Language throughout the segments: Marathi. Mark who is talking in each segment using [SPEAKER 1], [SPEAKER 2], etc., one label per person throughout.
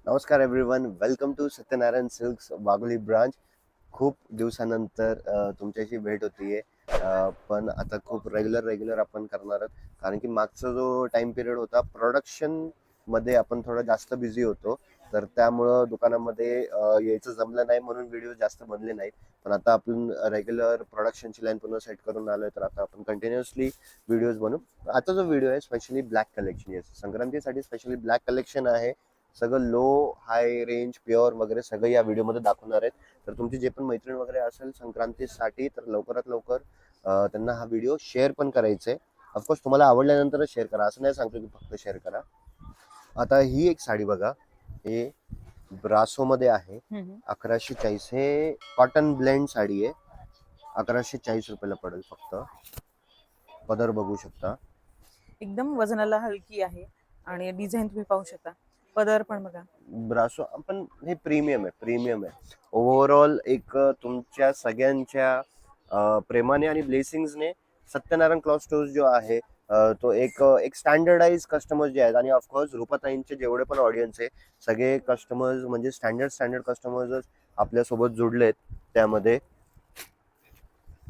[SPEAKER 1] नमस्कार everyone, welcome to Satyanarayana silks Wagholi branch. खूप दिवसानंतर तुमच्याशी भेट होतीये. पण आता खूप रेग्युलर आपण करणार आहोत, कारण की मागचा जो टाइम पिरियड होता प्रोडक्शन मध्ये आपण थोडं जास्त बिझी होतो. तर त्यामुळं दुकानामध्ये यायचं जमलं नाही, म्हणून व्हिडिओ जास्त बनले नाहीत. पण आता आपण रेग्युलर प्रोडक्शनची लाईन पुन्हा सेट करून आलोय, तर आता आपण कंटिन्युअसली व्हिडिओज बनवू. आता जो व्हिडिओ आहे स्पेशली ब्लॅक कलेक्शन, संक्रांतीसाठी स्पेशली ब्लॅक कलेक्शन आहे. सगळं लो हाय रेंज प्युअर वगैरे सगळं या व्हिडिओमध्ये दाखवणार आहेत. तर तुमची जे पण मैत्रीण वगैरे असेल संक्रांतीसाठी, तर लवकरात लवकर त्यांना हा व्हिडिओ शेअर पण करायचा आहे. ऑफकोर्स तुम्हाला आवडल्यानंतरच शेअर करा, असं नाही सांगतो की फक्त शेअर करा. आता ही एक साडी बघा, हे ब्रासो मध्ये आहे.
[SPEAKER 2] हम्म.
[SPEAKER 1] 1140 हे कॉटन ब्लेंड साडी आहे. 1140 रुपयाला पडेल फक्त. पदर बघू शकता.
[SPEAKER 2] एकदम वजनाला हलकी आहे आणि डिझाईन तुम्ही पाहू शकता. पदर पण बघा.
[SPEAKER 1] ब्रासो आपण हे प्रीमियम आहे ओव्हरऑल. एक तुमच्या सगळ्यांच्या प्रेमाने आणि ब्लेसिंग्सने सत्यनारायण क्लॉथ स्टोअर्स जो आहे, तो एक स्टँडर्डाइज कस्टमर्स जे आहेत, आणि ऑफकोर्स रूपाताईंचे जेवढे पण ऑडियन्स आहे सगळे कस्टमर्स म्हणजे स्टँडर्ड कस्टमर्सच आपल्यासोबत जोडलेत त्यामध्ये.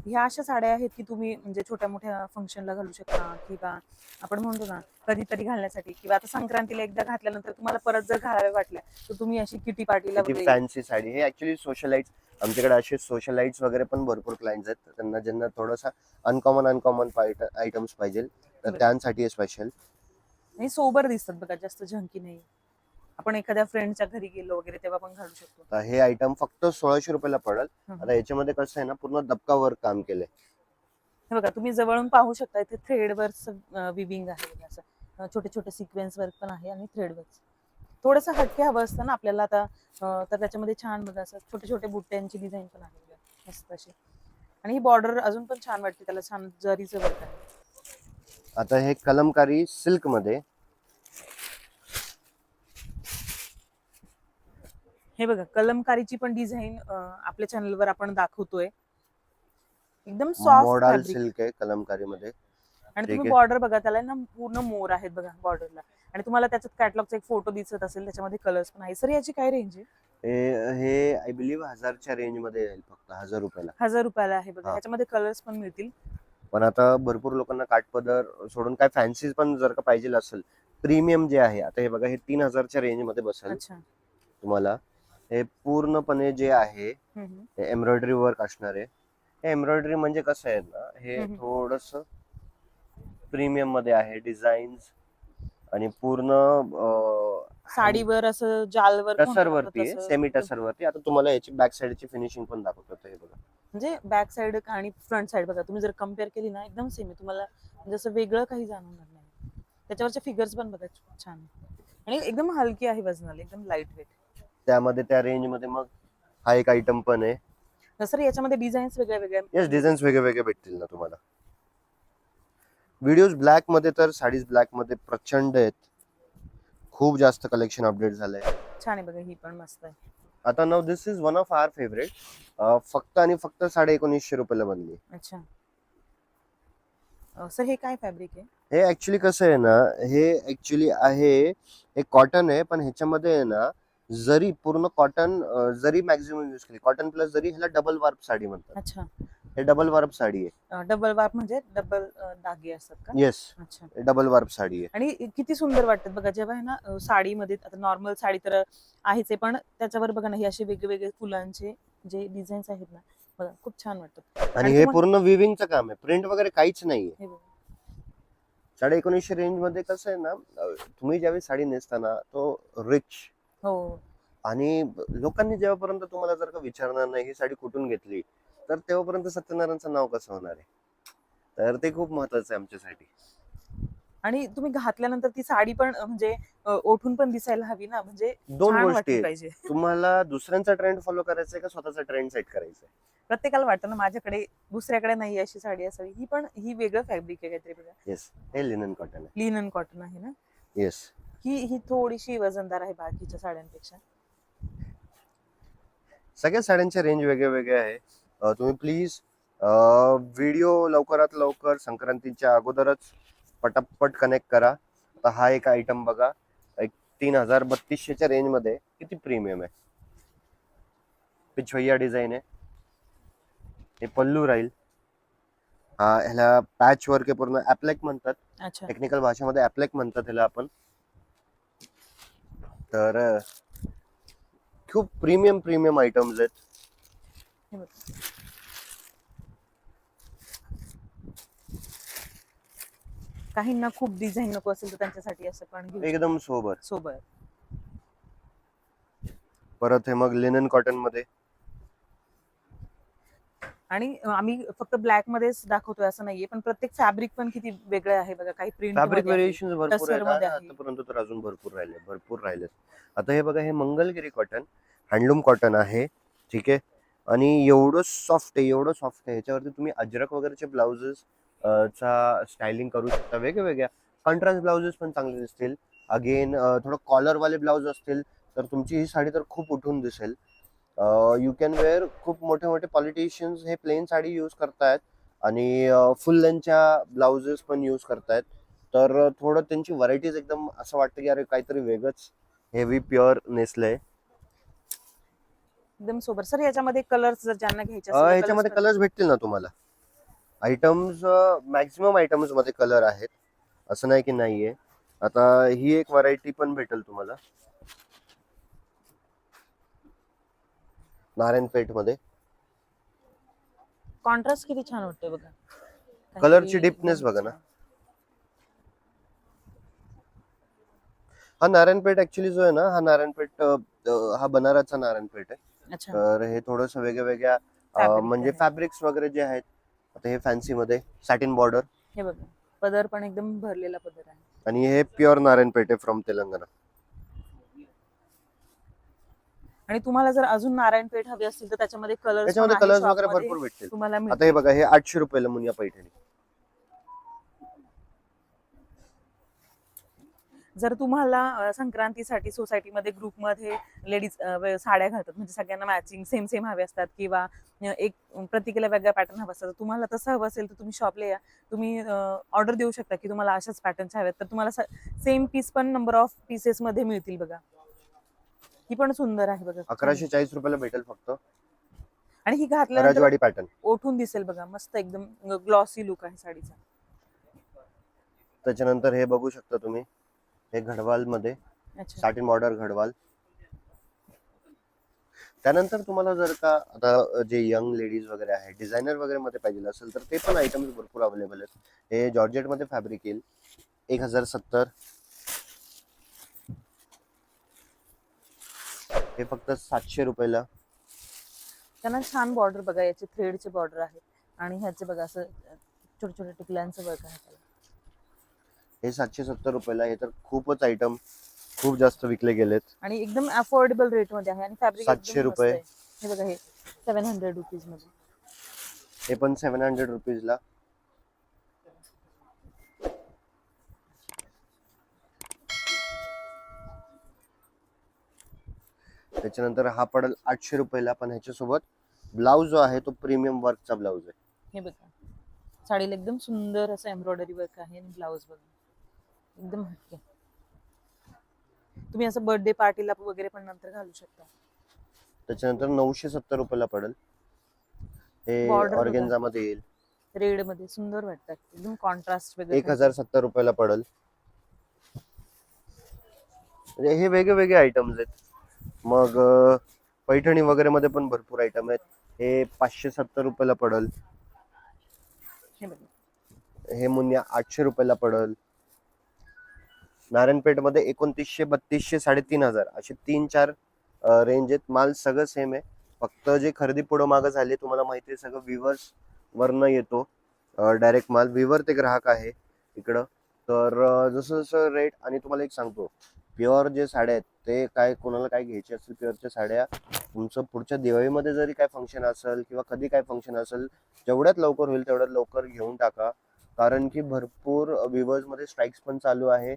[SPEAKER 2] ह्या अशा साड्या आहेत की तुम्ही म्हणजे छोट्या मोठ्या फंक्शनला घालू शकता, किंवा आपण म्हणतो ना कधीतरी घालण्यासाठी, किंवा आता संक्रांतीला एकदा घातल्यानंतर तुम्हाला परत जर घालाव्या वाटल्या तर तुम्ही अशी किटी पार्टीला
[SPEAKER 1] किती
[SPEAKER 2] वगैरे.
[SPEAKER 1] फॅन्सी साडी. हे ऍक्च्युली सोशलाइट्स, आमच्याकडे असे सोशलाइट्स वगैरे पण भरपूर क्लायंट्स आहेत, त्यांना ज्यांना थोडासा अनकॉमन आयटम्स पाहिजे, तर त्यांसाठी स्पेशल.
[SPEAKER 2] आणि सोबर दिसतात बघा, जास्त झंकी नाही. आपण एखाद्या फ्रेंडच्या घरी गेलो वगैरे तेव्हा पण घालू शकतो.
[SPEAKER 1] तर हे आयटम फक्त 1600 रुपयाला पडेल.
[SPEAKER 2] हम्म.
[SPEAKER 1] आता याच्यामध्ये कसं आहे ना, पूर्ण दबका वर्क काम केलंय.
[SPEAKER 2] हे बघा, तुम्ही जवळून पाहू शकता, इथे थ्रेडवर्क विविंग आहे बघा, असं छोटे छोटे सिक्वेन्स वर्क पण आहे आणि थ्रेडवर्क. थोडंसं हटके हवं असतं ना आपल्याला आता, तर त्याच्यामध्ये छान बघा असं छोटे छोटे बुट्ट्यांची डिझाईन पण आहे बघा, मस्त अशी. आणि ही बॉर्डर अजून पण छान वाटते, त्याला छान जरीचं वर्क आहे.
[SPEAKER 1] आता हे कलमकारी सिल्क मध्ये.
[SPEAKER 2] हे बघा, कलमकारीची पण डिझाईन आपल्या चॅनलवर आपण दाखवतोय. एकदम सॉफ्ट
[SPEAKER 1] मोडाल
[SPEAKER 2] फॅब्रिक.
[SPEAKER 1] सिल्क आहे कलमकारी मध्ये.
[SPEAKER 2] आणि
[SPEAKER 1] ठीक
[SPEAKER 2] तुम्ही
[SPEAKER 1] आहे.
[SPEAKER 2] बॉर्डर बघा, त्याला ना पूर्ण मोर आहेत बघा बॉर्डरला. आणि तुम्हाला त्याच्यात कॅटलॉगचा एक फोटो दिसत असेल, त्याच्यामध्ये कलर्स पण आहे. सर याची काय रेंज आहे?
[SPEAKER 1] हे आय बिलीव्ह 1000च्या रेंज मध्ये येईल, फक्त 1000 रुपयाला.
[SPEAKER 2] 1000 रुपयाला आहे बघा.
[SPEAKER 1] हा.
[SPEAKER 2] ह्याच्यामध्ये कलर्स पण मिळतील.
[SPEAKER 1] पण आता भरपूर लोकांना काठपदर सोडून काय फॅन्सी पण जर का पाहिजे असेल, प्रीमियम जे आहे, आता हे बघा, हे 3000च्या रेंज मध्ये बसेल
[SPEAKER 2] अच्छा.
[SPEAKER 1] तुम्हाला. हे पूर्णपणे जे आहे
[SPEAKER 2] हम्म.
[SPEAKER 1] हे एम्ब्रॉयडरी वर्क असणार आहे. हे एम्ब्रॉयडरी म्हणजे कसं आहे ना, हे
[SPEAKER 2] हम्म.
[SPEAKER 1] थोडस प्रीमियम मध्ये आहे डिझाईन्स. आणि पूर्ण
[SPEAKER 2] साडीवर असं जाल वर्क
[SPEAKER 1] टसर
[SPEAKER 2] म्हणतो ना आपण
[SPEAKER 1] वरती आहे,
[SPEAKER 2] तसं
[SPEAKER 1] सेमी
[SPEAKER 2] एकदम.
[SPEAKER 1] टसर वरती. आता तुम्हाला याची बॅक साईडची फिनिशिंग पण दाखवतो. हे बघा.
[SPEAKER 2] म्हणजे बॅक साइड आणि फ्रंट साइड बघा, तुम्ही जर कम्पेअर केली ना, एकदम सेम आहे. तुम्हाला म्हणजे असं वेगळं काही जाणवणार नाही. त्याच्यावरच्या फिगर्स पण बघा छान आहे. आणि एकदम हलकी आहे वजनाला, एकदम लाईट वेट.
[SPEAKER 1] त्यामध्ये त्या रेंज मध्ये मग हा एक आयटम पण आहे.
[SPEAKER 2] सर याच्यामध्ये डिझाईन्स वेगळ्या वेगळ्या
[SPEAKER 1] येस,
[SPEAKER 2] म्हणजे
[SPEAKER 1] डिझाईन्स वेगळे वेगळे भेटतील ना तुम्हाला. व्हिडिओज ब्लॅक मध्ये, तर साडीज ब्लॅक मध्ये प्रचंड आहेत. खूप जास्त कलेक्शन अपडेट झालंय.
[SPEAKER 2] छान आहे बघा, ही पण मस्त आहे.
[SPEAKER 1] आता नाव this is one of our favourite. फक्त आणि फक्त 1950 रुपयाला बनली.
[SPEAKER 2] अच्छा. सर हे काय फॅब्रिक आहे?
[SPEAKER 1] हे ऍक्च्युली कसं आहे ना, हे ऍक्च्युली आहे, हे कॉटन आहे, पण ह्याच्यामध्ये आहे ना जरी, पूर्ण कॉटन जरी मॅक्झिमम यूज केली. कॉटन प्लस जरी, ह्याला डबल वार्प साडी म्हणतात.
[SPEAKER 2] अच्छा.
[SPEAKER 1] हे डबल वार्प साडी आहे.
[SPEAKER 2] डबल वार्प म्हणजे डबल धागे असतात का?
[SPEAKER 1] येस,
[SPEAKER 2] अच्छा.
[SPEAKER 1] डबल वार्प साडी आहे.
[SPEAKER 2] आणि किती सुंदर वाटतात बघा जेव्हा आहे ना, साडीमध्ये. आता नॉर्मल साडी तर आहेच आहे, पण त्याच्यावर बघा ना, हे असे वेगवेगळे फुलांचे जे डिझाईन्स आहेत ना, बघा खूप छान वाटतात.
[SPEAKER 1] आणि
[SPEAKER 2] आणि
[SPEAKER 1] हे
[SPEAKER 2] तुम्हाला
[SPEAKER 1] पूर्ण विविंगचं काम आहे, प्रिंट वगैरे काहीच नाहीये.
[SPEAKER 2] हे बघा.
[SPEAKER 1] 1950 रेंज मध्ये कसं आहे ना, तुम्ही ज्यावेळी साडी नेसताना तो रिच.
[SPEAKER 2] हो.
[SPEAKER 1] आणि लोकांनी जेव्हापर्यंत तुम्हाला जर का विचारणार नाही ही साडी कुठून घेतली, तर तेव्हापर्यंत सत्यनारायणचं नाव कसं होणार आहे. तर ते खूप महत्वाचं आहे आमच्यासाठी.
[SPEAKER 2] आणि तुम्ही घातल्यानंतर ती साडी पण म्हणजे ओठून पण दिसायला हवी ना, म्हणजे
[SPEAKER 1] दोन
[SPEAKER 2] छान
[SPEAKER 1] गोष्टी
[SPEAKER 2] वाटली
[SPEAKER 1] आहेत.
[SPEAKER 2] पाहिजे.
[SPEAKER 1] तुम्हाला दुसऱ्यांचा ट्रेंड फॉलो करायचा आहे का स्वतःचा ट्रेंड सेट करायचा आहे.
[SPEAKER 2] प्रत्येकाला वाटतं ना, माझ्याकडे दुसऱ्याकडे नाही अशी साडी असावी. ही पण ही वेगळं फॅब्रिक आहे काहीतरी बघा.
[SPEAKER 1] येस, हे लिनन कॉटन आहे.
[SPEAKER 2] लिनन कॉटन आहे ना.
[SPEAKER 1] येस.
[SPEAKER 2] ही थोडीशी वजनदार आहे बाकीच्या साड्यांपेक्षा.
[SPEAKER 1] सगळ्या साड्यांच्या रेंज वेगळे वेगळे आहे. तुम्ही प्लीज व्हिडिओ लवकरात लवकर संक्रांतीच्या अगोदरच पटापट कनेक्ट करा. आता हा एक आयटम बघा, एक 3,3200च्या रेंज मध्ये किती प्रीमियम आहे. पिछवैया डिझाईन आहे. हे पल्लू राहील. ह्याला पॅच वर्क आहे पूर्ण. ऍप्लेक म्हणतात
[SPEAKER 2] अच्छा.
[SPEAKER 1] टेक्निकल भाषेमध्ये, ऍप्लेक म्हणतात ह्याला आपण. तर खूप प्रीमियम आयटम्स आहेत.
[SPEAKER 2] हे बघा. काहींना खूप डिझाईन नको असेल तर त्यांच्यासाठी असं पण घेऊ
[SPEAKER 1] एकदम सोबर.
[SPEAKER 2] सोबत.
[SPEAKER 1] परत हे मग लिनन कॉटन मध्ये.
[SPEAKER 2] आणि आम्ही फक्त ब्लॅक मध्येच दाखवतोय असं नाहीये, पण प्रत्येक फॅब्रिक पण किती वेगळं आहे बघा. काही प्रिंट
[SPEAKER 1] फॅब्रिक व्हेरिएशन भरपूर
[SPEAKER 2] टसर मध्ये
[SPEAKER 1] आहेत.
[SPEAKER 2] आहे.
[SPEAKER 1] आतापर्यंत तर अजून भरपूर राहिले. आता हे बघा, हे मंगलगिरी कॉटन, हँडलूम कॉटन आहे. ठीक आहे. आणि एवढं सॉफ्ट आहे. ह्याच्यावरती तुम्ही अजरक वगैरेचे ब्लाउजेस चा स्टायलिंग करू शकता. वेगवेगळ्या कॉन्ट्रास्ट ब्लाउजेस पण चांगले दिसतील. अगेन थोडं कॉलर वाले ब्लाउज असतील तर तुमची ही साडी तर खूप उठून दिसेल. You can wear. खूप मोठे पॉलिटिशियन्स हे प्लेन साडी यूज करतायत आणि फुल लेंथच्या ब्लाउजेस पण यूज करतायत. तर थोडं त्यांची व्हरायटीज एकदम असं वाटतं की अरे काहीतरी वेगळंच हेवी प्युअर नेसलंय.
[SPEAKER 2] एकदम सोबर. सर याच्यामध्ये कलर्स जर ज्यांना घ्यायचे असेल तर
[SPEAKER 1] ह्याच्यामध्ये कलर्स भेटतील ना तुम्हाला. आयटम्स मॅक्झिमम आयटम्स मध्ये कलर आहेत, असं नाही की नाहीये. आता ही एक व्हरायटी पण भेटेल तुम्हाला नारायणपेठ मध्ये.
[SPEAKER 2] कॉन्ट्रास्ट किती छान वाटतोय बघा.
[SPEAKER 1] कलरची डिपनेस बघा ना. हा नारायणपेठ ऍक्च्युली जो आहे ना, हा नारायणपेठ हा बनारसचा नारायणपेठ आहे.
[SPEAKER 2] अच्छा.
[SPEAKER 1] तर हे थोडंसं वेगवेगळ्या
[SPEAKER 2] Fabric
[SPEAKER 1] म्हणजे
[SPEAKER 2] आहे.
[SPEAKER 1] फॅब्रिक्स वगैरे जे आहेत. आता हे फॅन्सी मध्ये सॅटिन बॉर्डर
[SPEAKER 2] हे बघा, पदर पण एकदम भरलेला पदर आहे.
[SPEAKER 1] आणि हे प्युअर नारायणपेठ आहे फ्रॉम तेलंगणा.
[SPEAKER 2] आणि तुम्हाला जर अजून नारायणपेठ हवी असतील तर त्याच्यामध्ये कलर्स पण
[SPEAKER 1] याच्यामध्ये
[SPEAKER 2] आहे
[SPEAKER 1] कलर्स वगैरे
[SPEAKER 2] शॉपमध्ये
[SPEAKER 1] भरपूर भेटतील.
[SPEAKER 2] तुम्हाला
[SPEAKER 1] आता हे
[SPEAKER 2] मिळतील.
[SPEAKER 1] बघा, हे 800 रुपयाला मुनिया पैठणी.
[SPEAKER 2] जर तुम्हाला संक्रांतीसाठी सोसायटीमध्ये ग्रुपमध्ये लेडीज साड्या घालतात, म्हणजे सगळ्यांना मॅचिंग सेम हवे असतात किंवा एक प्रत्येकाला वेगळा पॅटर्न हवा असतात, तुम्हाला तसं हवं असेल तर तुम्ही शॉपला या. तुम्ही ऑर्डर देऊ शकता की तुम्हाला अशाच पॅटर्नच्या हव्यात, तर तुम्हाला सेम पीस पण नंबर ऑफ पीसेस मध्ये मिळतील बघा. ही पण सुंदर आहे बघा.
[SPEAKER 1] 1140 रुपयाला भेटेल फक्त.
[SPEAKER 2] आणि ही घातल्यानंतर
[SPEAKER 1] राजवाडी पॅटर्न.
[SPEAKER 2] ओठून दिसेल बघा. मस्त एकदम ग्लॉसी लुक आहे साडीचा.
[SPEAKER 1] त्याच्यानंतर हे बघू शकता तुम्ही, हे घडवाल मध्ये
[SPEAKER 2] अच्छा.
[SPEAKER 1] Satin border Gadwal. त्यानंतर तुम्हाला जर का आता जे यंग लेडीज वगैरे आहे, डिझायनर वगैरे मध्ये पाहिजे असेल तर ते पण आयटम्स भरपूर अवेलेबल आहेत. हे जॉर्जेट मध्ये फॅब्रिक येईल. 1070. हे फक्त 700 रुपयाला.
[SPEAKER 2] त्यांना छान बॉर्डर बघा, याचे थ्रेडचे बॉर्डर आहेत आणि ह्याचे बघा असं छोटे टिकल्यांचं वर्क आहे त्याला.
[SPEAKER 1] हे 770 रुपयाला. हे तर खूपच आयटम खूप जास्त विकले गेलेत.
[SPEAKER 2] आणि एकदम अफोर्डेबल रेट मध्ये आहे आणि फॅब्रिक
[SPEAKER 1] 700 रुपये.
[SPEAKER 2] हे बघा, हे 700 रुपीज मध्ये.
[SPEAKER 1] हे पण 700 रुपीजला. त्याच्यानंतर हा पडेल 800 रुपयाला, पण ह्याच्यासोबत ब्लाउज जो आहे तो प्रीमियम वर्कचा ब्लाउज आहे.
[SPEAKER 2] हे बघा, साडीला एकदम सुंदर असं एम्ब्रॉयडरी वर्क आहे आणि ब्लाउज बघा एकदम हटके. तुम्ही असं बर्थडे पार्टीला वगैरे पण नंतर घालू शकता.
[SPEAKER 1] त्याच्यानंतर 970 रुपयाला पडेल. हे
[SPEAKER 2] Border
[SPEAKER 1] ऑर्गेन्झा मध्ये येईल.
[SPEAKER 2] रेड मध्ये सुंदर वाटतात, एकदम कॉन्ट्रास्ट वगैरे.
[SPEAKER 1] 1070 रुपयाला पडेल. म्हणजे हे वेगवेगळे आयटम्स आहेत. मग पैठणी वगैरे मध्ये पण भरपूर आयटम आहेत. हे 570 रुपयाला पडेल.
[SPEAKER 2] हे बघा,
[SPEAKER 1] हे मुनिया 800 रुपयाला पडेल. नारायणपेठ मध्ये 2900, 3200, 3500 असे 3-4 रेंज आहेत. माल सगळं सेम आहे. फक्त जे खरेदी पुढं मागं झाले, तुम्हाला माहिती आहे सगळं विवर्स वरनं येतो डायरेक्ट माल. विवर ते ग्राहक आहे इकडं. तर जसं जसं रेट. आणि तुम्हाला एक सांगतो, प्युअर जे साड्या आहेत ते काय, कोणाला काय घ्यायचे असेल प्युअरच्या साड्या, तुमचं पुढच्या दिवाळीमध्ये जरी काय फंक्शन असेल किंवा कधी काय फंक्शन असेल, जेवढ्यात लवकर होईल तेवढ्यात लवकर घेऊन टाका. कारण की भरपूर विवर्स मध्ये स्ट्राईक्स पण चालू आहे.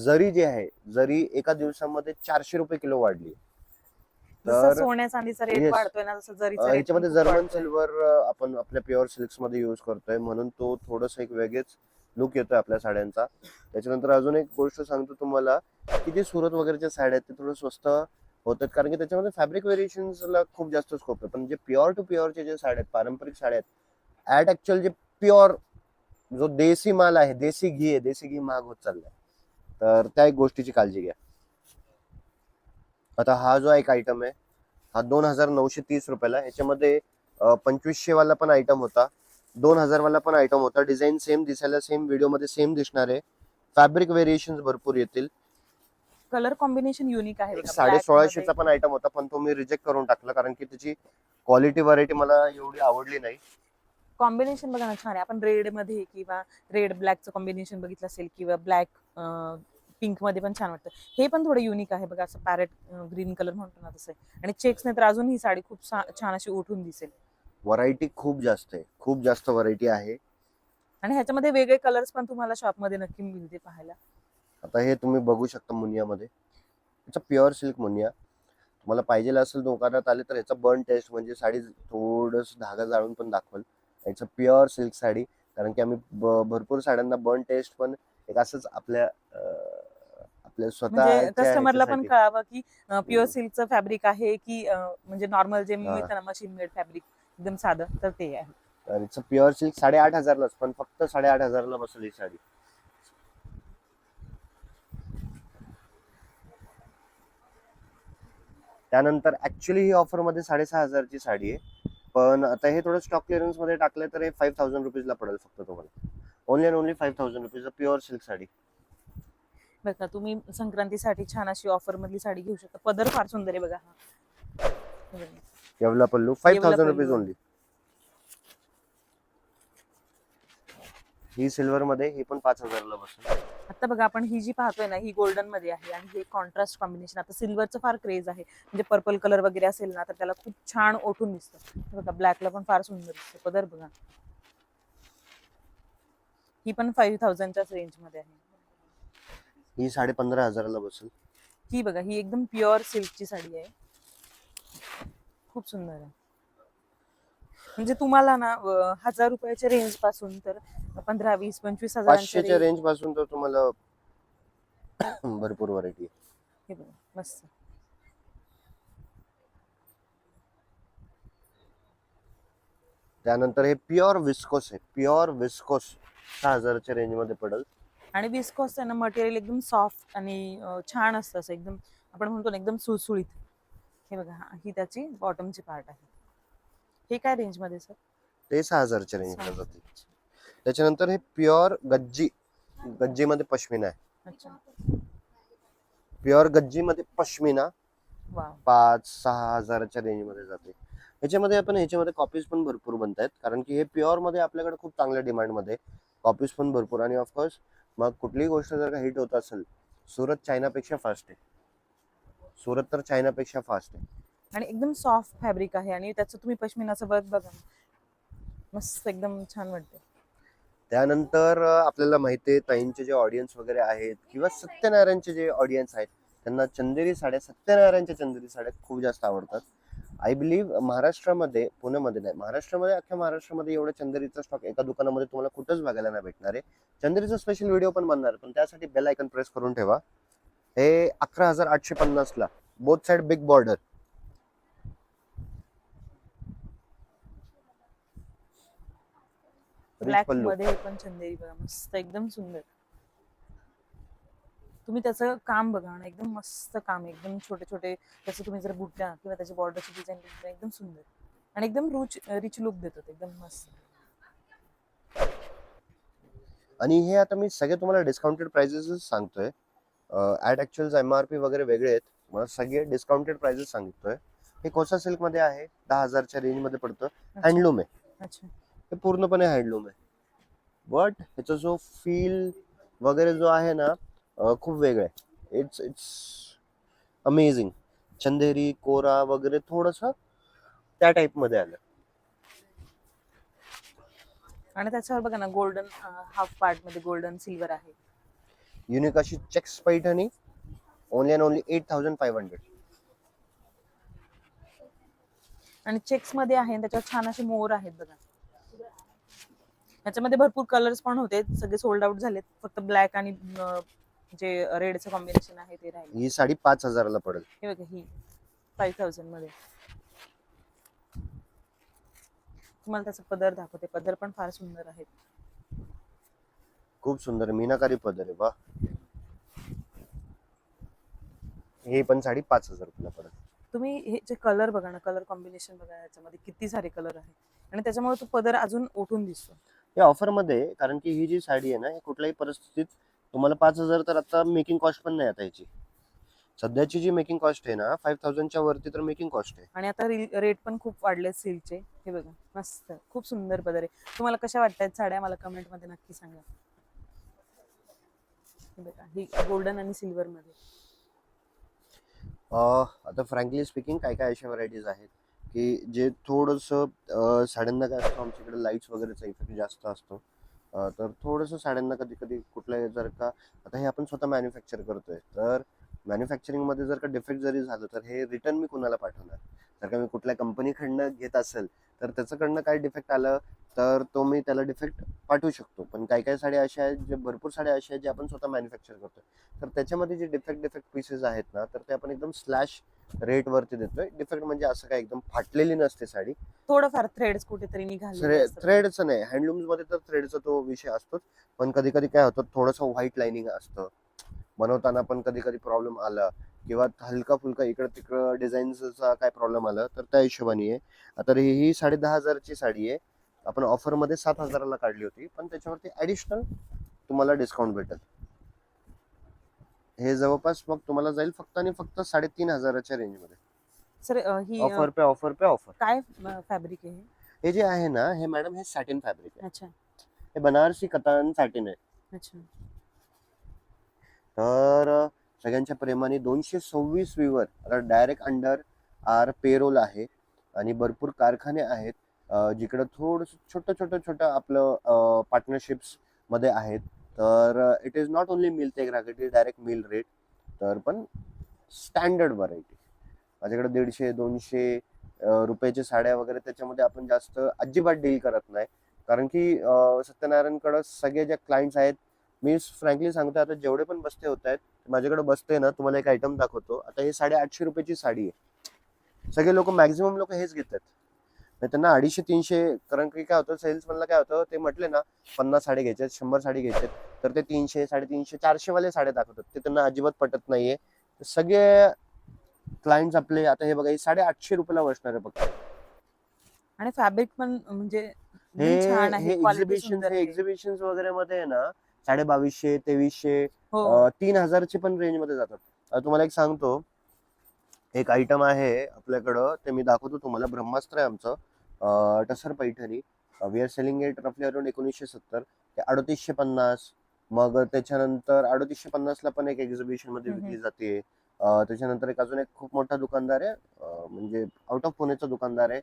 [SPEAKER 1] जरी जे आहे, जरी एका दिवसामध्ये 400 रुपये किलो वाढली.
[SPEAKER 2] जसं
[SPEAKER 1] तर
[SPEAKER 2] सोन्या चांदीचा रेट
[SPEAKER 1] yes,
[SPEAKER 2] वाढतोय ना, तसं जरीचा रेट
[SPEAKER 1] ह्याच्यामध्ये जर्मन सिल्वर आपण आपल्या प्युअर सिल्क्स मध्ये यूज करतोय, म्हणून तो थोडस एक वेगळेच लुक येतोय आपल्या साड्यांचा. त्याच्यानंतर अजून एक गोष्ट सांगतो तुम्हाला की जे सुरत वगैरेच्या साड्या आहेत ते थोडं स्वस्त होतात, कारण की त्याच्यामध्ये फॅब्रिक व्हेरिएशन्सला खूप जास्त स्कोप आहे. पण जे प्युअर टू प्युअरचे जे साड्या आहेत, पारंपरिक साड्या आहेत, ऍट ऍक्च्युअल जे प्युअर जो देसी माल आहे, देसी घी आहे, देसी घी महाग होत चाललाय. तर त्या एक गोष्टीची काळजी घ्या. आता हा जो एक आयटम आहे हा 2930 रुपयाला, ह्याच्यामध्ये 2500 वाला पण आयटम होता, 2000 वाला पण आयटम होता. डिझाईन सेम दिसायला, सेम व्हिडिओ मध्ये सेम दिसणार आहे. फॅब्रिक व्हेरिएशन भरपूर येतील.
[SPEAKER 2] कलर कॉम्बिनेशन युनिक आहे
[SPEAKER 1] एक
[SPEAKER 2] बघा, ब्लॅक
[SPEAKER 1] 1650
[SPEAKER 2] मध्ये.
[SPEAKER 1] चा पण आयटम होता, पण तो मी रिजेक्ट करून टाकला कारण की त्याची क्वालिटी व्हरायटी मला एवढी आवडली नाही.
[SPEAKER 2] कॉम्बिनेशन बघा ना, छान आहे. आपण रेड मध्ये किंवा रेड ब्लॅकचं कॉम्बिनेशन बघितलं असेल, किंवा ब्लॅक पिंक मध्ये पण छान वाटतं. हे पण थोडं युनिक आहे बघा, असं पॅरेट ग्रीन कलर म्हणतो ना तसं आहे. आणि चेक्सने तर अजून ही साडी खूप छान अशी उठून दिसेल.
[SPEAKER 1] व्हरायटी खूप जास्त आहे, खूप जास्त व्हरायटी आहे.
[SPEAKER 2] आणि ह्याच्यामध्ये वेगळे कलर्स पण तुम्हाला शॉपमध्ये नक्की मिळते पाहायला.
[SPEAKER 1] आता हे तुम्ही बघू शकता मुनियामध्ये, याचा प्युअर सिल्क मुनिया. तुम्हाला पाहिजे असेल दुकानात आले तर याचा बर्न टेस्ट, म्हणजे साडी थोडस धागा जाळून पण दाखवल. याचं प्युअर सिल्क साडी, कारण की आम्ही भरपूर साड्यांना बर्न टेस्ट पण एक असंच आपल्या आपल्या
[SPEAKER 2] म्हणजे
[SPEAKER 1] स्वतःच्या
[SPEAKER 2] कस्टमरला पण
[SPEAKER 1] ह्याच्यासाठी.
[SPEAKER 2] कळावं की प्युअर सिल्कचं फॅब्रिक आहे की म्हणजे नॉर्मल जे
[SPEAKER 1] हा,
[SPEAKER 2] मिळतं ना मशीन मेड फॅब्रिक एकदम साधं, तर ते आहे.
[SPEAKER 1] तर याचं प्युअर सिल्क 8500लाच, पण फक्त 8500ला बसेल ही साडी. त्यानंतर ऍक्च्युली ही ऑफर मध्ये 6500 ची साडी आहे, पण आता हे थोडं स्टॉक क्लिअरन्स मध्ये टाकलं तर हे 5000 रुपीजला पडेल फक्त तुम्हाला. Only and only 5000 rupees pure silk sari.
[SPEAKER 2] बघा, तुम्ही संक्रांतीसाठी छान अशी ऑफर मधली साडी घेऊ शकता. पदर फार सुंदर आहे बघा हा. हे बघा.
[SPEAKER 1] येवला पल्लू
[SPEAKER 2] येवला
[SPEAKER 1] 5000 रुपीज
[SPEAKER 2] पल्लू आहे.
[SPEAKER 1] ओनली. ही सिल्वर मध्ये, ही पण 5000ला बसेल.
[SPEAKER 2] आता बघा, आपण ही जी पाहतोय ना ही गोल्डन मध्ये आहे आणि हे कॉन्ट्रास्ट कॉम्बिनेशन. आता सिल्वरचं फार क्रेज आहे, म्हणजे पर्पल कलर वगैरे असेल ना तर त्याला खूप छान ओठून दिसतं. हे बघा, ब्लॅकला पण फार सुंदर दिसतं. पदर बघा, ही पण 5000च्याच रेंज मध्ये आहे.
[SPEAKER 1] ही 15500ला बसेल.
[SPEAKER 2] ही बघा, ही एकदम प्युअर सिल्कची साडी आहे, खूप सुंदर आहे. म्हणजे तुम्हाला ना 1000 रुपयाच्या रेंज पासून तर 15, 20, 25 हजारांच्या
[SPEAKER 1] 500च्या
[SPEAKER 2] रेंज.
[SPEAKER 1] रेंज पासून तर तुम्हाला भरपूर व्हरायटी आहे.
[SPEAKER 2] हे बघा, मस्त.
[SPEAKER 1] त्यानंतर हे प्युअर विस्कोस आहे, प्युअर विस्कोस 6000च्या रेंज मध्ये पडेल.
[SPEAKER 2] आणि विस्कॉस आहे ना मटेरियल एकदम सॉफ्ट आणि छान असतं, असं एकदम आपण म्हणतो ना एकदम सुळसुळीत. हे बघा, ही त्याची बॉटमची पार्ट आहे. हे काय रेंज मध्ये सर?
[SPEAKER 1] ते 6000च्या रेंज मध्ये जातील. त्याच्यानंतर हे प्युअर गज्जी, गज्जी मध्ये पश्मिना आहे.
[SPEAKER 2] अच्छा,
[SPEAKER 1] प्युअर गज्जी मध्ये पश्मिना
[SPEAKER 2] वाव.
[SPEAKER 1] 5-6 हजाराच्या रेंज मध्ये जाते. ह्याच्यामध्ये कॉपीज पण भरपूर बनत आहेत, कारण की हे प्युअर मध्ये आपल्याकडे खूप चांगल्या डिमांड मध्ये कॉपीज पण भरपूर. आणि ऑफकोर्स मग कुठलीही गोष्ट जर का हिट होत असेल, सुरत चायनापेक्षा फास्ट आहे. सुरत तर चायनापेक्षा फास्ट आहे.
[SPEAKER 2] आणि एकदम सॉफ्ट फॅब्रिक आहे आणि त्याचं तुम्ही पश्मिनाचं वर्क बघा, मस्त एकदम छान वाटतं.
[SPEAKER 1] त्यानंतर आपल्याला माहिती आहे ताईंचे जे ऑडियन्स वगैरे आहेत किंवा सत्यनारायणचे जे ऑडियन्स आहेत, त्यांना चंदेरी साड्या, सत्यनारायणच्या चंदेरी साड्या खूप जास्त आवडतात. आय बिलीव्ह महाराष्ट्रामध्ये, पुण्यामध्ये नाही, महाराष्ट्रामध्ये, अख्ख्या महाराष्ट्रामध्ये एवढा चंदेरीचा स्टॉक एका दुकानामध्ये तुम्हाला कुठंच बघायला नाही भेटणार आहे. चंदेरीचा स्पेशल व्हिडिओ पण बनणार, पण त्यासाठी बेल आयकन प्रेस करून ठेवा. हे 11850ला, both side big border.
[SPEAKER 2] Black
[SPEAKER 1] pallu.
[SPEAKER 2] मध्ये पण चंदेरी बघा, मस्त एकदम सुंदर. तुम्ही त्याचं काम बघा ना, एकदम मस्त काम आहे, एकदम छोटे छोटे त्याचं तुम्ही जर बुट्ट्या किंवा त्याची बॉर्डरची डिझाईन बघितली, एकदम सुंदर आणि एकदम रिच लुक देतो, एकदम मस्त.
[SPEAKER 1] आणि हे आता मी सगळे तुम्हाला डिस्काउंटेड प्राइसेस सांगतोय. ऍट ऍक्च्युअल MRP वगैरे वेगळे आहेत, मला सगळे डिस्काउंटेड प्राइसेस सांगतोय. हे कोसा सिल्क मध्ये आहे, 10,000च्या रेंज मध्ये पडतं. हँडलूम आहे,
[SPEAKER 2] अच्छा,
[SPEAKER 1] हे पूर्णपणे हँडलूम आहे. बट ह्याचा जो फील वगैरे जो आहे ना, खूप वेगळा आहे. It's it's amazing. चंदेरी कोरा वगैरे थोडस त्या टाइप मध्ये आलं.
[SPEAKER 2] आणि त्याच्यावर बघा ना गोल्डन हाफ पार्ट मध्ये गोल्डन सिल्वर आहे.
[SPEAKER 1] युनिक अशी checks Paithani, only and only 8500.
[SPEAKER 2] आणि चेक्स मध्ये आहे, त्याच्यावर छान असे मोर आहेत बघा. ह्याच्यामध्ये भरपूर कलर्स पण होते, सगळे सोल्ड आउट झालेत, फक्त ब्लॅक आणि जे रेडचं कॉम्बिनेशन आहे ते राहिले.
[SPEAKER 1] ही साडी 5,000ला पडेल.
[SPEAKER 2] हे बघा, ही 5000 मध्ये. तुम्हाला त्याचा पदर दाखवते, पदर पण फार सुंदर आहे.
[SPEAKER 1] खूप सुंदर मीनाकारी पदर आहे बा. हे पण साडी 5,000 रुपयाला पडेल.
[SPEAKER 2] तुम्ही हे जे कलर बघा ना, कलर कॉम्बिनेशन बघा, याच्यामध्ये किती सारे कलर आहे आणि त्याच्यामुळे तो पदर अजून उठून दिसतो.
[SPEAKER 1] हे ऑफर मध्ये आहे, कारण की ही जी साडी आहे ना, ही कुठल्याही परिस्थितीत तुम्हाला 5,000 तर आता मेकिंग कॉस्ट पण नाही आता याची. सध्याची जी मेकिंग कॉस्ट आहे ना 5,000च्या वरती तर मेकिंग कॉस्ट आहे.
[SPEAKER 2] आणि आता रेट पण खूप वाढले सिल्कचे. हे बघा, मस्त खूप सुंदर पदर आहे. तुम्हाला कशा वाटतात साड्या, मला कमेंट मध्ये नक्की सांगा. हे बघा, ही गोल्डन आणि सिल्वर मध्ये.
[SPEAKER 1] आता फ्रँकली स्पीकिंग काय काय अशा व्हरायटीज आहेत की जे थोडंसं साड्यांना काय असतं, आमच्याकडे लाईट्स वगैरेचा इफेक्ट जास्त असतो. तर थोडंसं साड्यांना कधी कधी कुठल्या जर का आता हे आपण स्वतः मॅन्युफॅक्चर करतोय, तर मॅन्युफॅक्चरिंगमध्ये जर का डिफेक्ट जरी झालं तर हे रिटर्न मी कुणाला पाठवणार. जर का मी कुठल्या कंपनीकडनं घेत असेल तर त्याच्याकडनं काय डिफेक्ट आलं तर तो मी त्याला डिफेक्ट पाठवू शकतो. पण काही काही साड्या अशा आहेत, जे भरपूर साड्या अशा आहेत जे आपण स्वतः मॅन्युफॅक्चर करतोय, तर त्याच्यामध्ये जे डिफेक्ट पीसेस आहेत ना, तर ते आपण एकदम स्लॅश रेट वरती देतोय. डिफेक्ट म्हणजे असं काय एकदम फाटलेली नसते साडी.
[SPEAKER 2] थोडंफार थ्रेड्स कुठेतरी निघाले असतात.
[SPEAKER 1] थ्रेडचं नाही, हँडलूम्स मध्ये तर थ्रेडचा तो विषय असतोच. पण कधी कधी काय होतं, थोडंसं व्हाईट लाइनिंग असतं बनवताना, पण कधी कधी प्रॉब्लेम आला किंवा हलका फुलका इकडं तिकडं डिझाईनचा काय प्रॉब्लेम आला तर त्या हिशोबाने आहे. आता ही 10,500ची साडी आहे, आपण ऑफर मध्ये 7,000ला काढली होती, पण त्याच्यावरती ऍडिशनल तुम्हाला डिस्काउंट भेटेल. हे जवळपास मग तुम्हाला जाईल फक्त आणि फक्त 3,500च्या रेंज मध्ये.
[SPEAKER 2] सर ही
[SPEAKER 1] ऑफर पे ऑफर पे ऑफर.
[SPEAKER 2] काय फॅब्रिक आहे हे?
[SPEAKER 1] हे जे आहे ना, हे मॅडम हे सॅटिन फॅब्रिक आहे.
[SPEAKER 2] अच्छा
[SPEAKER 1] हे बनारसी कतान सॅटिन आहे.
[SPEAKER 2] अच्छा.
[SPEAKER 1] तर सगळ्यांच्या प्रेमाने 226 विवर आता डायरेक्ट अंडर आर पेरोल आहे आणि भरपूर कारखाने आहेत जिकडं थोडंसं छोटं आपलं पार्टनरशिप्स मध्ये आहेत. तर it is not only mill ते ग्राहक, it is direct mill rate. तर पण स्टँडर्ड व्हरायटी माझ्याकडे 150-200 रुपयाच्या साड्या वगैरे, त्याच्यामध्ये आपण जास्त अजिबात डील करत नाही. कारण की सत्यनारायणकडं सगळे जे क्लायंट्स आहेत, मी फ्रँकली सांगतो, आता जेवढे पण बस्ते होत आहेत माझ्याकडे बसते ना, तुम्हाला एक आयटम दाखवतो. आता हे 850 रुपयाची साडी आहे. सगळे लोक मॅक्झिमम लोक हेच घेतात, त्यांना 250-300. कारण की काय होतं, सेल्समनला काय होतं, ते म्हटले ना 50 साडी घ्यायच्यात, 100 साडी घ्यायच्यात, तर ते 300, 350, 400 वाले साड्या दाखवतात. ते त्यांना अजिबात पटत नाहीये. सगळे क्लायंट्स आपले आता हे बघा, ही 850 रुपयाला बसणार आहे फक्त.
[SPEAKER 2] आणि फॅब्रिक पण म्हणजे
[SPEAKER 1] हे
[SPEAKER 2] छान आहे, क्वालिटी सुंदर आहे.
[SPEAKER 1] एक्झिबिशन वगैरे मध्ये आहे ना 2250, 2300,
[SPEAKER 2] हो
[SPEAKER 1] 3,000ची पण रेंज मध्ये जातात. तुम्हाला एक सांगतो, एक आयटम आहे आपल्याकडं, ते मी दाखवतो तुम्हाला. ब्रह्मास्त्र आहे आमचं, tussar Paithani. We are selling it रफली अराउंड 1970 ते 3850. मग त्याच्यानंतर 3850ला पण एक एक्झिबिशन मध्ये विकली जाते. त्याच्यानंतर अजून एक खूप मोठा दुकानदार आहे, म्हणजे आउट ऑफ पुणेचा दुकानदार आहे,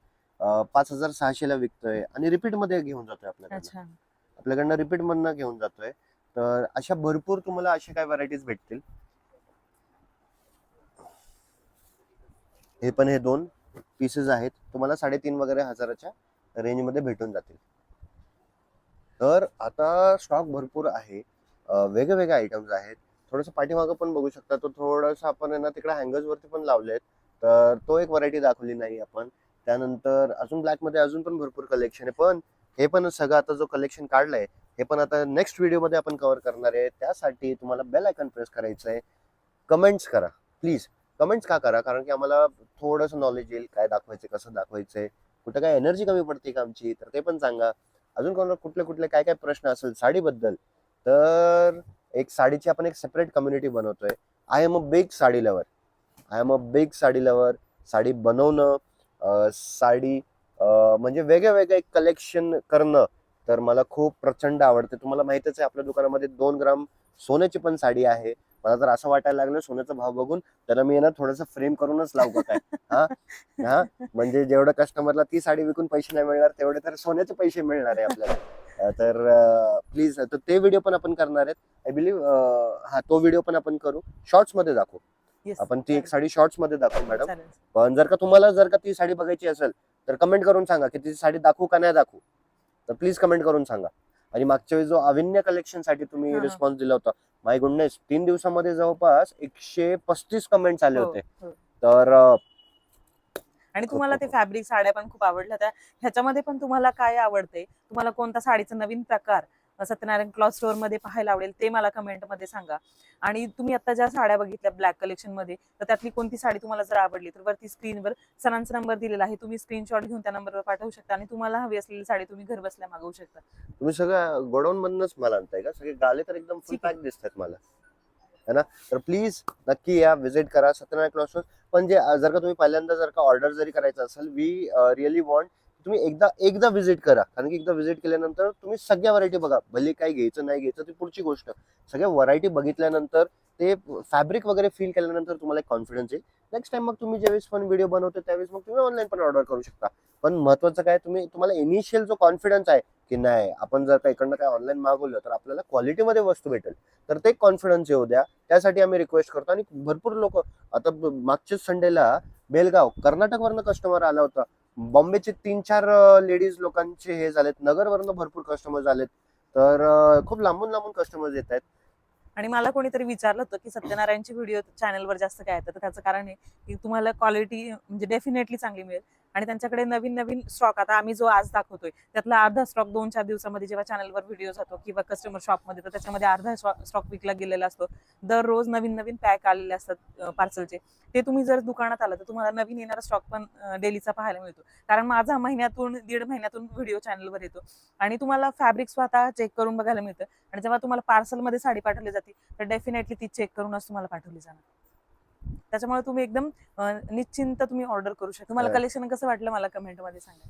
[SPEAKER 1] 5,600ला विकतोय आणि रिपीट मध्ये घेऊन जातोय आपल्याकडनं रिपीट मधनं घेऊन जातोय. तर अशा भरपूर तुम्हाला अशा काय व्हरायटीज भेटतील. हे पण हे 2 पीसेस आहेत, तुम्हाला 3,500 वगैरे हजाराच्या रेंज मध्ये भेटून जातील. तर आता स्टॉक भरपूर आहे, वेगवेगळे आयटम्स आहेत. थोडंसं पाठीमागं पण बघू शकता, तो थोडंसं आपण आहे ना तिकडे हँगर्स वरती पण लावलेत, तर तो एक व्हरायटी दाखवली नाही आपण. त्यानंतर अजून ब्लॅक मध्ये अजून पण भरपूर कलेक्शन आहे. पण हे पण सगळं आता जो कलेक्शन काढलंय, हे पण आता नेक्स्ट व्हिडिओ मध्ये आपण कव्हर करणार आहे. त्यासाठी तुम्हाला बेल आयकॉन प्रेस करायचं आहे. कमेंट्स करा प्लीज. कमेंट्स का करा, कारण की आम्हाला थोडंसं नॉलेज येईल, काय दाखवायचं, कसं दाखवायचंय, कुठं काय एनर्जी कमी पडते का आमची, तर ते पण सांगा. अजून कोणाला कुठले काय काय प्रश्न असेल साडीबद्दल, तर एक साडीची आपण एक सेपरेट कम्युनिटी बनवतोय. I am a big sari lover. Sari बनवणं, साडी म्हणजे वेगळे एक कलेक्शन करणं, तर मला खूप प्रचंड आवडते. तुम्हाला माहितच आहे, आपल्या दुकानामध्ये 2 ग्राम सोन्याची पण साडी आहे. मला जर असं वाटायला लागलं सोन्याचा भाव बघून, तर मी ना थोडंसं फ्रेम करूनच लावू का काय. हा हा म्हणजे जेवढं कस्टमरला ती साडी विकून पैसे नाही मिळणार, तेवढे तर सोन्याचे पैसे मिळणार आहे आपल्याला. तर प्लीज, तर ते व्हिडिओ पण आपण करणार आहेत. आय बिलीव्ह तो व्हिडिओ पण आपण करू, शॉर्ट्स मध्ये दाखवू. आपण ती एक साडी शॉर्ट्स मध्ये दाखवू मॅडम. पण जर का तुम्हाला ती साडी बघायची असेल तर कमेंट करून सांगा की ती साडी दाखवू का नाही दाखवू. तर प्लीज कमेंट करून सांगा. आणि मागच्या वेळी जो अविन्य कलेक्शन साठी तुम्ही
[SPEAKER 2] हा.
[SPEAKER 1] रिस्पॉन्स दिला होता, माय गुडनेस 3 दिवसामध्ये जवळपास 135 कमेंट्स आले
[SPEAKER 2] हो,
[SPEAKER 1] होते.
[SPEAKER 2] हो.
[SPEAKER 1] तर
[SPEAKER 2] आणि
[SPEAKER 1] खूप
[SPEAKER 2] तुम्हाला ते
[SPEAKER 1] खूप
[SPEAKER 2] फॅब्रिक साड्या पण खूप आवडल्या त्या. ह्याच्यामध्ये पण तुम्हाला काय आवडते, तुम्हाला कोणता साडीचा नवीन प्रकार सत्यनारायण क्लॉथ स्टोअर मध्ये पाहायला आवडेल ते मला कमेंट मध्ये सांगा. आणि तुम्ही आता ज्या साड्या बघितल्या ब्लॅक कलेक्शन मध्ये, तर त्यातली कोणती साडी तुम्हाला जर आवडली तर वरती स्क्रीनवर सरांचा नंबर दिलेला आहे, तुम्ही स्क्रीनशॉट घेऊन त्या नंबरवर पाठवू शकता आणि तुम्हाला हवी असलेली साडी तुम्ही घर बसल्या मागवू शकता.
[SPEAKER 1] तुम्ही सगळं गोडाऊन मधूनच माल आणताय का? सगळे गाले तर एकदम फुल
[SPEAKER 2] ठीक आहे.
[SPEAKER 1] पॅक दिसतात मला, है ना? तर प्लीज नक्की या, विजिट करा सत्यनारायण क्लॉथ. पण जे जर का तुम्ही पहिल्यांदा जर का ऑर्डर जरी करायचं असेल, वी रिअली वॉन्ट तुम्ही एकदा एकदा विजिट करा, कारण की एकदा विजिट केल्यानंतर तुम्ही सगळ्या व्हरायटी बघा. भले काय घ्यायचं नाही घ्यायचं ती पुढची गोष्ट, सगळ्या व्हरायटी बघितल्यानंतर ते फॅब्रिक वगैरे फील केल्यानंतर तुम्हाला एक कॉन्फिडन्स येईल. नेक्स्ट टाइम मग तुम्ही ज्यावेळेस पण व्हिडिओ बनवतो त्यावेळेस मग तुम्ही ऑनलाईन पण ऑर्डर करू शकता. पण महत्वाचं काय, तुम्हाला इनिशियल जो कॉन्फिडन्स आहे की नाही, आपण जर का इकडनं काय ऑनलाईन मागवलं तर आपल्याला क्वालिटीमध्ये वस्तू भेटेल, तर ते कॉन्फिडन्स येऊ द्या. त्यासाठी आम्ही रिक्वेस्ट करतो. आणि भरपूर लोक आता मागच्याच संडेला बेलगाव कर्नाटकवरनं कस्टमर आला होता, बॉम्बेचे 3-4 लेडीज लोकांचे हे झालेत, नगरवरनं भरपूर कस्टमर झालेत. तर खूप लांबून लांबून कस्टमर्स येत आहेत.
[SPEAKER 2] आणि मला कोणीतरी विचारलं होतं की सत्यनारायणची व्हिडिओ चॅनलवर जास्त काय येतात, तर त्याचं कारण आहे की तुम्हाला क्वालिटी म्हणजे डेफिनेटली चांगली मिळेल. आणि त्यांच्याकडे नवीन नवीन स्टॉक, आता आम्ही जो आज दाखवतोय त्यातला अर्धा स्टॉक 2-4 दिवसामध्ये जेव्हा चॅनलवर व्हिडिओ जातो किंवा कस्टमर शॉपमध्ये, तर त्याच्यामध्ये अर्धा स्टॉक विकला गेलेला असतो. दररोज नवीन नवीन पॅक आलेले असतात पार्सलचे. ते तुम्ही जर दुकानात आलं तर तुम्हाला नवीन येणारा स्टॉक पण डेलीचा पाहायला मिळतो. कारण माझा महिन्यातून 1.5 महिन्यातून व्हिडिओ चॅनलवर येतो आणि तुम्हाला फॅब्रिक स्वतः चेक करून बघायला मिळतं. आणि जेव्हा तुम्हाला पार्सलमध्ये साडी पाठवली जाते तर डेफिनेटली ती चेक करूनच तुम्हाला पाठवली जाणार. त्याच्यामुळे तुम्ही एकदम निश्चिंत तुम्ही ऑर्डर करू शकता. तुम्हाला
[SPEAKER 1] Correct.
[SPEAKER 2] कलेक्शन कसं वाटलं मला कमेंट मध्ये सांगा.